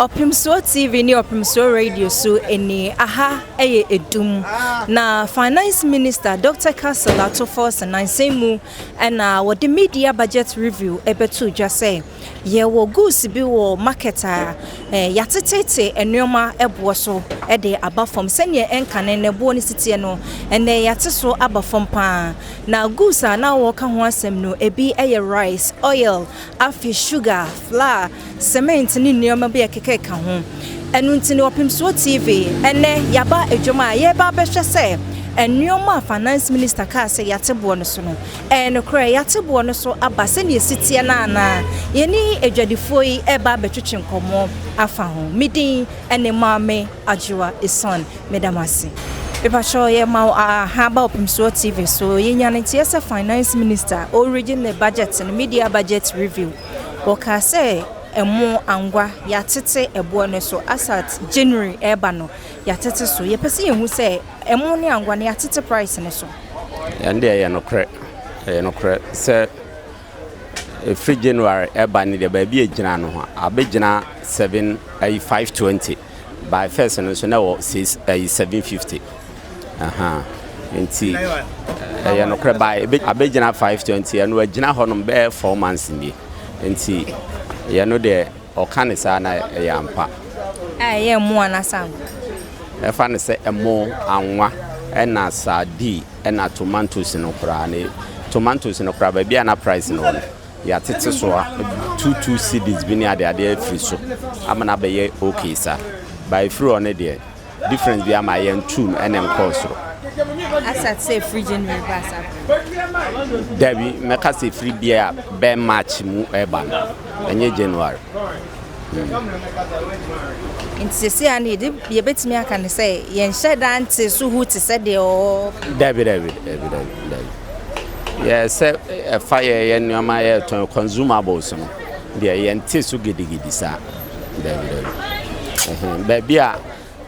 Opemsuo TV ni Opemsuo Radio so eni aha eye Adum na Finance Minister Dr. Castle atofos na nsemu na wo the media budget review ebetu dwa say ye wo goods bi wo market a yatetete enoma ebo so de abafom sene enkane ne bo ni sitie no ene yateso abafom pa na goods na wo ka ho asem no ebi eye rice oil afi sugar flour cement ni nneoma bi ekeke ka ho enu ntini Opemsuo TV ene yaba edwuma ye ba behwe se enneoma Finance Minister ka se yatebo no so no no kra yatebo no so aba se ne sitie na ana ye ni edwadifo yi eba betwetwe nkomo afa ho midin ene maame ajua ison medamasi Eba show ye ma haba Opemsuo TV so ye nyane tie se Finance Minister original budget and media budget review oka se emo angwa yatete ebo no so asat January eba no yatete so ye pese ye hu se emo ne angwa ne yatete price ne so and there no cre se free January eba ni de ba bi agina no ho abegina 520 by first no so na 750 enti ya no cre by abegina 520 and we agina ho no be 4 months ni enti ya no de okane sa na ya mpa ye mo anasa e fa ne se emo anwa na sadi na tomatoes no kra ne tomatoes no kra ba bia na price no ya tete so 22 cedis bi ne ade free so amana be ye okay sa by free on the difference bi ama ye 2 and cost asat say free January basa Debbie meka say free bia be match mu eba enye January Inti se ani de ye betimi aka ne say ye nhye dante so hu te se de o Debbie yes fire ye nyama ye to consumables no de ye nte so gedigidi sa Debbie baby a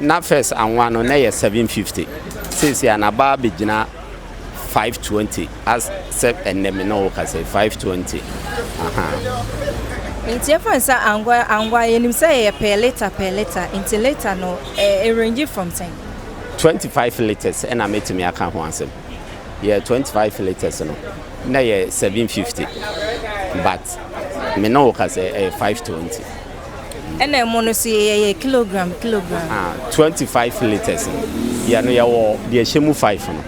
na first anwa no na ye 750 since ya na ba begina 520 as set enemy no ka say 520 Inti fansa angwa yenim say per liter inti liter no range from 25 liters and I met me aka ho ansem yeah 25 liters no na ye 750 but me no ka say 520 ene mo no see kilogram 25 liters ya no ya wo de hyemu 5 no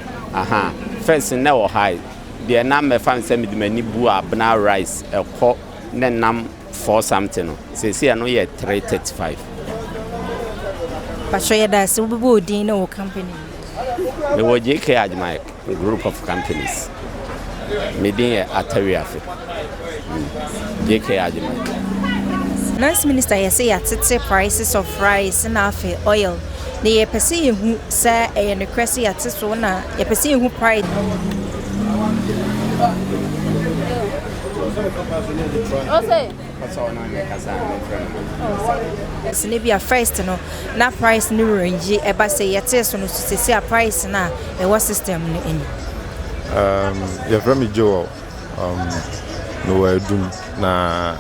first na wo high de na me fan say me de mani bu abna rice ekọ na nam for something no say no ye 335 but show you that so be odin no company me wo JK Adum group of companies me din atariafe JK Adum Finance Minister yes say yatete prices of rice na afi oil na ye pese ye hu say e ne kwese yate so na ye pese ye hu price Sinibia first no na price ni range e ba say yate so no say a price na e what system ni eni you from me Joe no Adum na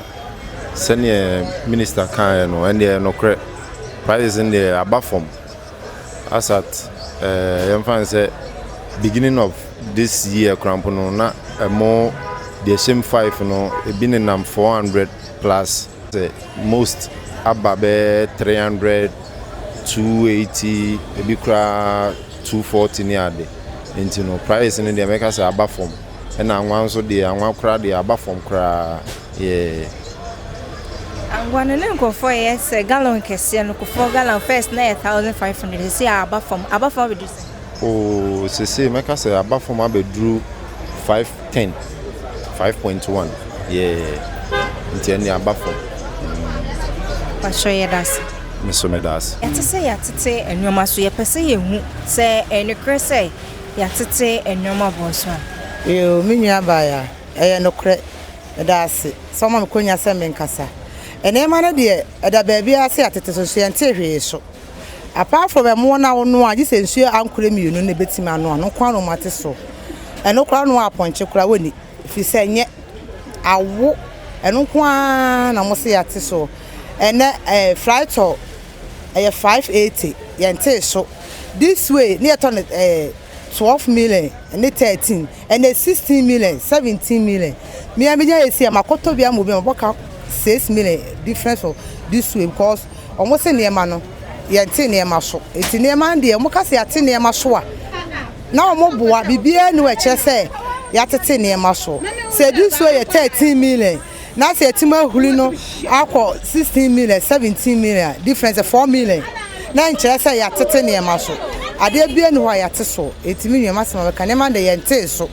senior minister kan no and there no credit prices in the abafom as at fan say beginning of this year cramp no na more the same 5 no e been in 400 plus most ababe 300 280 e be kra 240 ni ade enti no price in the make us abafom and anwan so the anwan kra the abafom kra yeah Angwana nko for yes gallon kese no ko for gallon first na 1500 say abafom reduce oh say make us abafom abedru 510 5.1 yeah nteni abafom pa show you das me so me das yatete enwoma so ye pese ye hu say enukre say yatete enwoma bonso yo minua ba ya enukre das so ma konya se me nkasa enema na de eda baabia ase atete so yente hwe so apart from emo na wono agi sensuo ankure mienu ne betima ano kwa no mate so eno kwa no aponche kura woni fi se nye awo eno kwa na mo se yate so and flight to 580 yente so this way near turn 12 million and 13 and 16 million 17 million me am see makoto bia mo be boka 6 million difference for this way because almost near man yente near maso it near man de mo ka se ate near maso a na mo boa bibia no e che say yatete near maso say this way 13 million na say tima huli no akọ 16 million 17 million difference 4 million na nche say yatete near maso ade bia no wa yate so etimi nwa masema ka ne man de yente so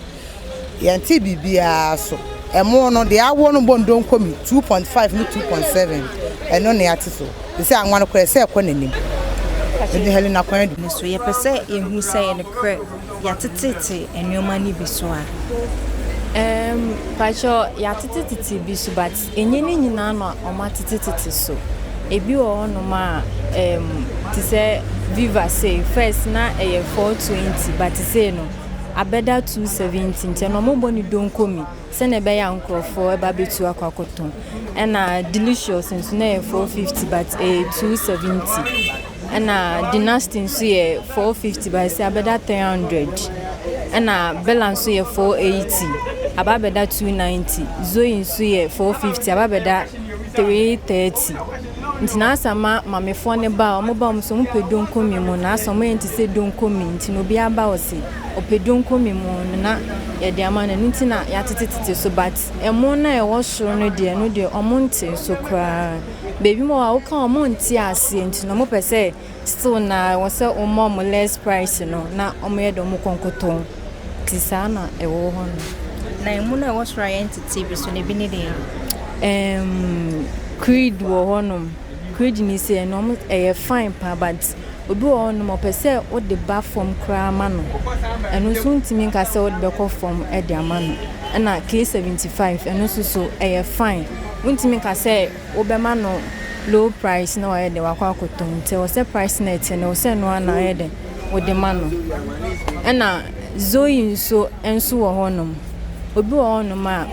yente bibia so emo no de awo no bondo nkomi 2.5 no 2.7 eno ne yate so they say anwa no kwere say ekọ nanim edi heli na kwan di so ye pese ye hu say ne kre yatetete enwoma ni bi so a pacho yatetete bi so but enye ne nyina no omatetete so ebi wo no ma ti say Viva say first na 420 but say no abeda 270 nti no mo boni don komi se na be ya nkrofo e ba betu akwakoton e na delicious nso na 450 but 270 e na dynasty nso 450 but say abeda 300 e na balance 480 ababeda 290 zoe nso 450 ababeda 330 nti na asama mamefo ne ba omo ba so mo pedon komi mo na asama enti se don komi nti no bia ba o se opedon komi mo na ye de ama na nti na ya tetetete so but emo na e wo soro no de omo nti so kra baby mo a wo ka omo nti ase nti no mo pese still na wo se omo mo less price no na omo ye do mo konkoton ti sana e wo ho no na emu na wo soro entity bi so ne bi ne de creed wo honom creed ni say no fine pa but obi wo honom opese o de ba form kra ma no eno so ntimi nka say o de be form e de ama no na K75 eno so fine ntimi nka say o be ma no low price na wa de wakwa akoton te o say price net na o say no na ye de o de ma no na zoe nso enso wo honom obi wo honom a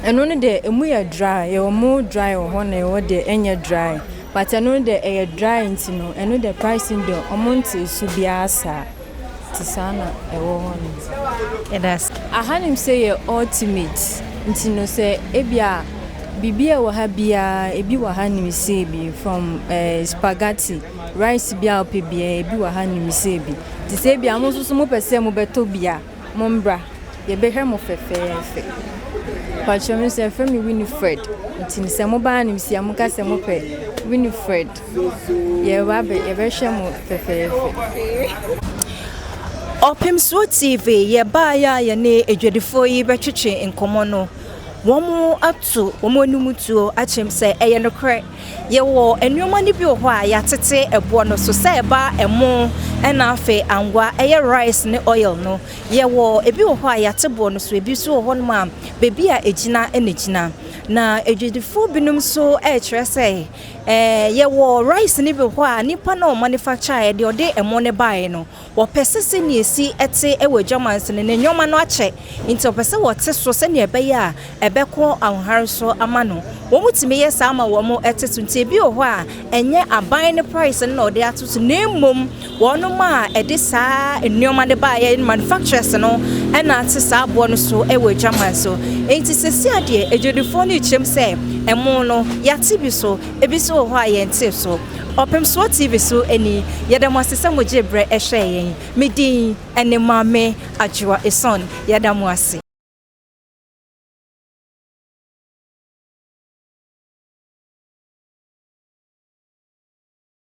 eno ne de emu ya dry ye omo dry wo ho na ye de enye dry but eno de e dry ntino eno de pricing de omonti su biasa tisana e wo ho no edas ahanim say ye ultimate ntino say ebia bibia wo ha bia ebi wo ha nim say bi from spaghetti rice bia opebia ebi wo ha nim say bi ti say bia mo so mo pese mo beto bia mo mbra ye be hwe mo fefefe Pacho mi se femi Winifred ntini se mo ba nim sia mo ka se mo pe Winifred ye wa be ye be hwe mo fefefe Opemsuo TV ye ba ya ye ne edwadefo yi be twetwe nkomo no womo atu womo numutuo achem se eye no kre ye wo enuoma ni bi ho a ya tete ebo no so se ba emo ena afe angwa eye rice ne oil no ye wo ebi ho a ya tebo no so ebi so ho no ma bebi a ejina enejina na edwedefo binum so kire se ye wo rice ni bi ho a nipa na o manufacture de ode emo ne bae no wo pesese ni esi ete ewo Germans ne nyoma no ache nti opese wo te so se ne ebe ya ebeko anhar so amano wo mutime ye sa ama wo mo etetu nti ebi ho a enye aban ne price no ode atutu na mmom wo no ma ede sa nyoma ne bae manufacturers no ena ate sa abo no so ewo Germans so enti sesi ade edwedefo ni chem se emo no yate bi so ebi so ho a yente so Opemsuo TV so eni yadam asese mo jebre ehwe yen medin ene mame ajwa eson yadam ase